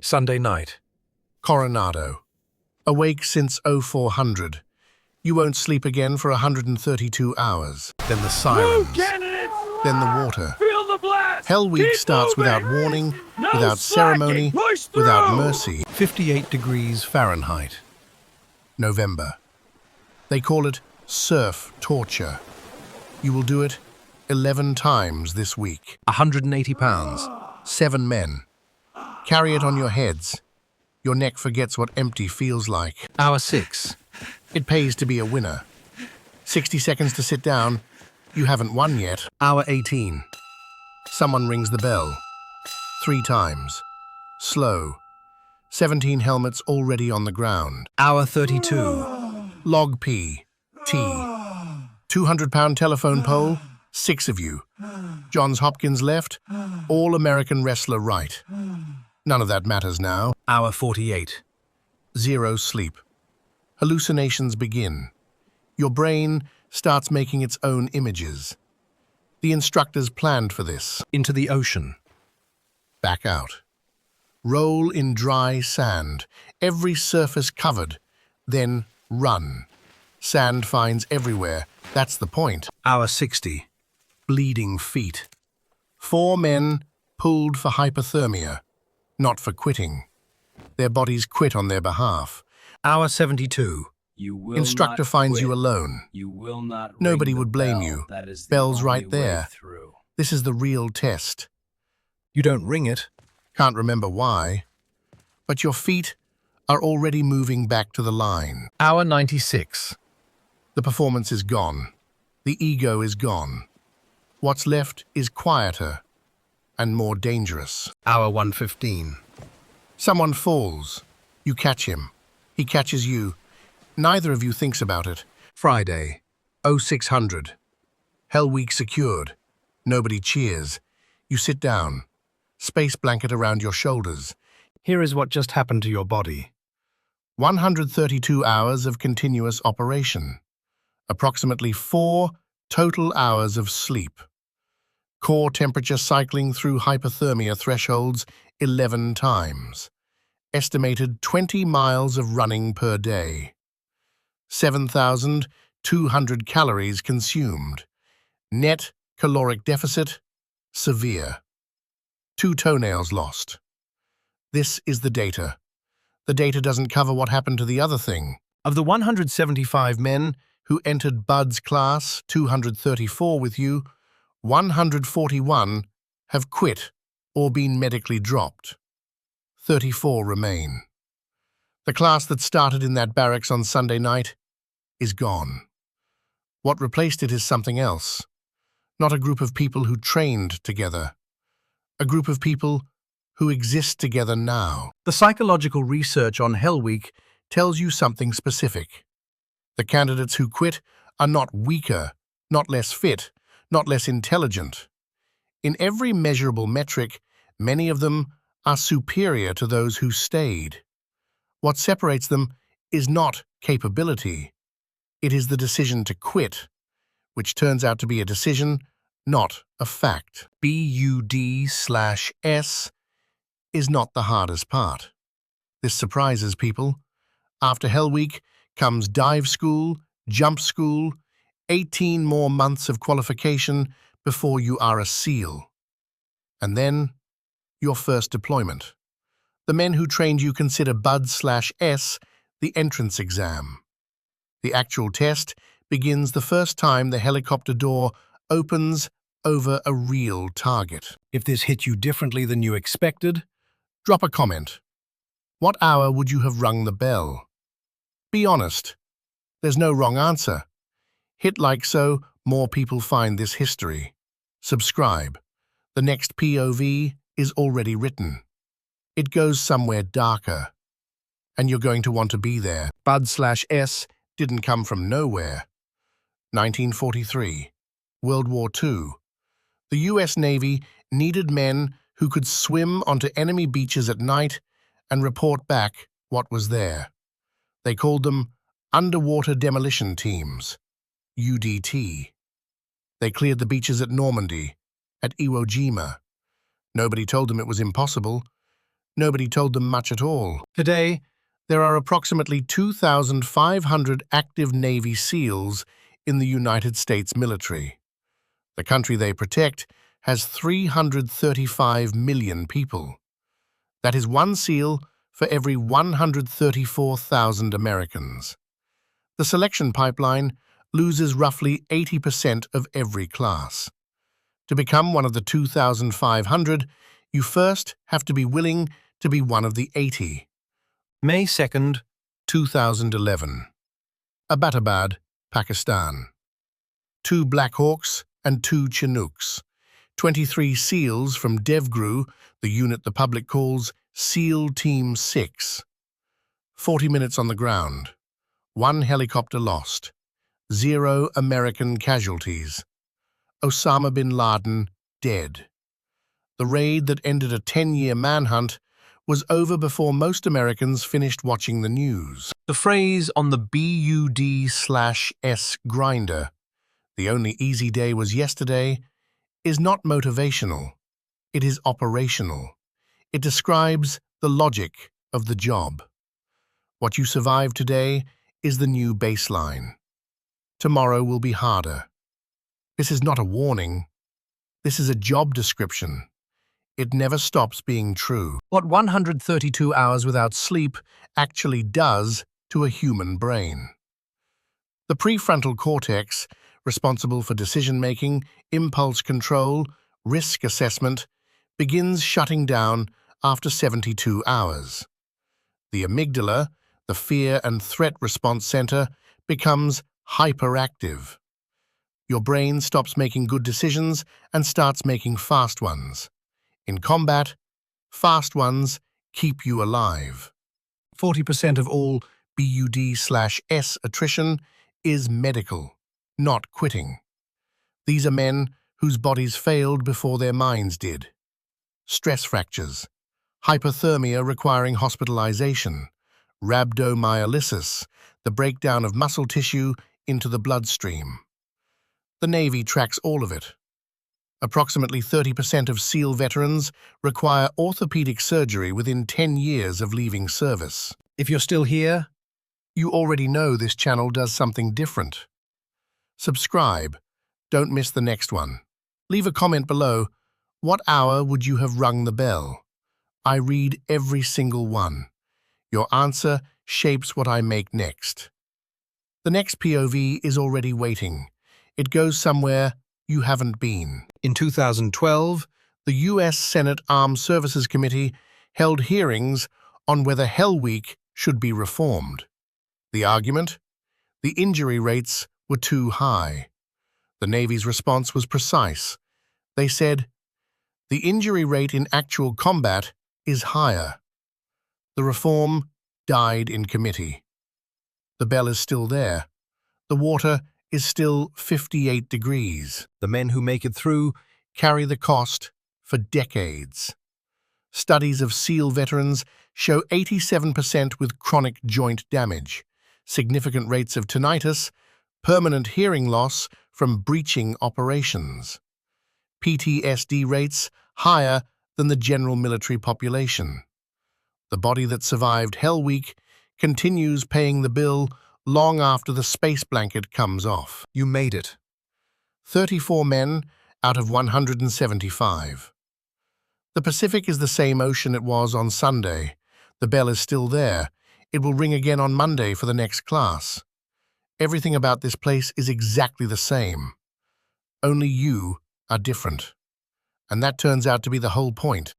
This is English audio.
Sunday night. Coronado. Awake since 0400. You won't sleep again for 132 hours. Then the sirens. Then the water. Feel the blast! Hell Week Keep starts moving! without warning, No without slacking! ceremony, Push through! without mercy. 58 degrees Fahrenheit. November. They call it surf torture. You will do it 11 times this week. 180 pounds. 7 men. Carry it on your heads. Your neck forgets what empty feels like. Hour 6. It pays to be a winner. 60 seconds to sit down. You haven't won yet. Hour 18. Someone rings the bell. 3 times. Slow. 17 helmets already on the ground. Hour 32. Log P. T. 200-pound telephone pole. 6 of you. Johns Hopkins left. All-American wrestler right. None of that matters now. Hour 48. 0 sleep. Hallucinations begin. Your brain starts making its own images. The instructors planned for this. Into the ocean. Back out. Roll in dry sand, every surface covered. Then run. Sand finds everywhere. That's the point. Hour 60. Bleeding feet. 4 men pulled for hypothermia, not for quitting. Their bodies quit on their behalf. Hour 72. You will Instructor not finds quit. you alone. You will not ring Nobody the would blame bell. you. That is the Bell's only right way there. through. This is the real test. You don't ring it. Can't remember why, but your feet are already moving back to the line. Hour 96. The performance is gone. The ego is gone. What's left is quieter and more dangerous. Hour 115. Someone falls. You catch him. He catches you. Neither of you thinks about it. Friday, 0600. Hell Week secured. Nobody cheers. You sit down. Space blanket around your shoulders. Here is what just happened to your body. 132 hours of continuous operation. Approximately 4 total hours of sleep. Core temperature cycling through hypothermia thresholds 11 times. Estimated 20 miles of running per day. 7,200 calories consumed. Net caloric deficit, severe. 2 toenails lost. This is the data. The data doesn't cover what happened to the other thing. Of the 175 men who entered Bud's class 234 with you, 141 have quit or been medically dropped. 34 remain. The class that started in that barracks on Sunday night is gone. What replaced it is something else. Not a group of people who trained together. A group of people who exist together now. The psychological research on Hell Week tells you something specific. The candidates who quit are not weaker, not less fit, not less intelligent. In every measurable metric, many of them are superior to those who stayed. What separates them is not capability. It is the decision to quit, which turns out to be a decision, not a fact. BUD/S is not the hardest part. This surprises people. After Hell Week comes dive school, jump school, 18 more months of qualification before you are a SEAL. And then, your first deployment. The men who trained you consider BUD/S the entrance exam. The actual test begins the first time the helicopter door opens over a real target. If this hit you differently than you expected, Drop a comment. What hour would you have rung the bell? Be honest. There's no wrong answer. Hit like so more people find this history. Subscribe. The next POV is already written. It goes somewhere darker. And you're going to want to be there. BUD/S didn't come from nowhere. 1943. World War II. The US Navy needed men who could swim onto enemy beaches at night and report back what was there. They called them Underwater Demolition Teams, UDT. They cleared the beaches at Normandy, at Iwo Jima. Nobody told them it was impossible. Nobody told them much at all. Today, There are approximately 2,500 active Navy SEALs in the United States military. The country they protect has 335 million people. That is one SEAL for every 134,000 Americans. The selection pipeline loses roughly 80% of every class. To become one of the 2,500, you first have to be willing to be one of the 80. May 2nd, 2011. Abbottabad, Pakistan. 2 Black Hawks and 2 Chinooks. 23 SEALs from DevGru, the unit the public calls SEAL Team 6. 40 minutes on the ground. 1 helicopter lost. 0 American casualties. Osama bin Laden dead. The raid that ended a 10-year manhunt was over before most Americans finished watching the news. The phrase on the BUD/S grinder, "the only easy day was yesterday," is not motivational. It is operational. It describes the logic of the job. What you survive today is the new baseline. Tomorrow will be harder. This is not a warning. This is a job description. It never stops being true. What 132 hours without sleep actually does to a human brain. The prefrontal cortex, responsible for decision-making, impulse control, risk assessment, begins shutting down after 72 hours. The amygdala, the fear and threat response center, becomes hyperactive. Your brain stops making good decisions and starts making fast ones. In combat, fast ones keep you alive. 40% of all BUD/S attrition is medical, not quitting. These are men whose bodies failed before their minds did. Stress fractures, hypothermia requiring hospitalization, rhabdomyolysis, the breakdown of muscle tissue into the bloodstream. The Navy tracks all of it. Approximately 30% of SEAL veterans require orthopedic surgery within 10 years of leaving service. if you're still here, You already know this channel does something different. Subscribe. Don't miss the next one. Leave a comment below. What hour would you have rung the bell? I read every single one. Your answer shapes what I make next. The next POV is already waiting. It goes somewhere you haven't been. in 2012, The U.S. Senate Armed Services Committee held hearings on whether Hell Week should be reformed. The argument? The injury rates were too high. The Navy's response was precise. They said, the injury rate in actual combat is higher. The reform died in committee. The bell is still there. The water is still 58 degrees. the men who make it through Carry the cost for decades. Studies of SEAL veterans show 87% with chronic joint damage, significant rates of tinnitus, permanent hearing loss from breaching operations. PTSD rates higher than the general military population. The body that survived Hell Week continues paying the bill long after the space blanket comes off. you made it. 34 men out of 175. The Pacific is the same ocean it was on Sunday. The bell is still there. It will ring again on Monday for the next class. Everything about this place is exactly the same. Only you are different. And that turns out to be the whole point.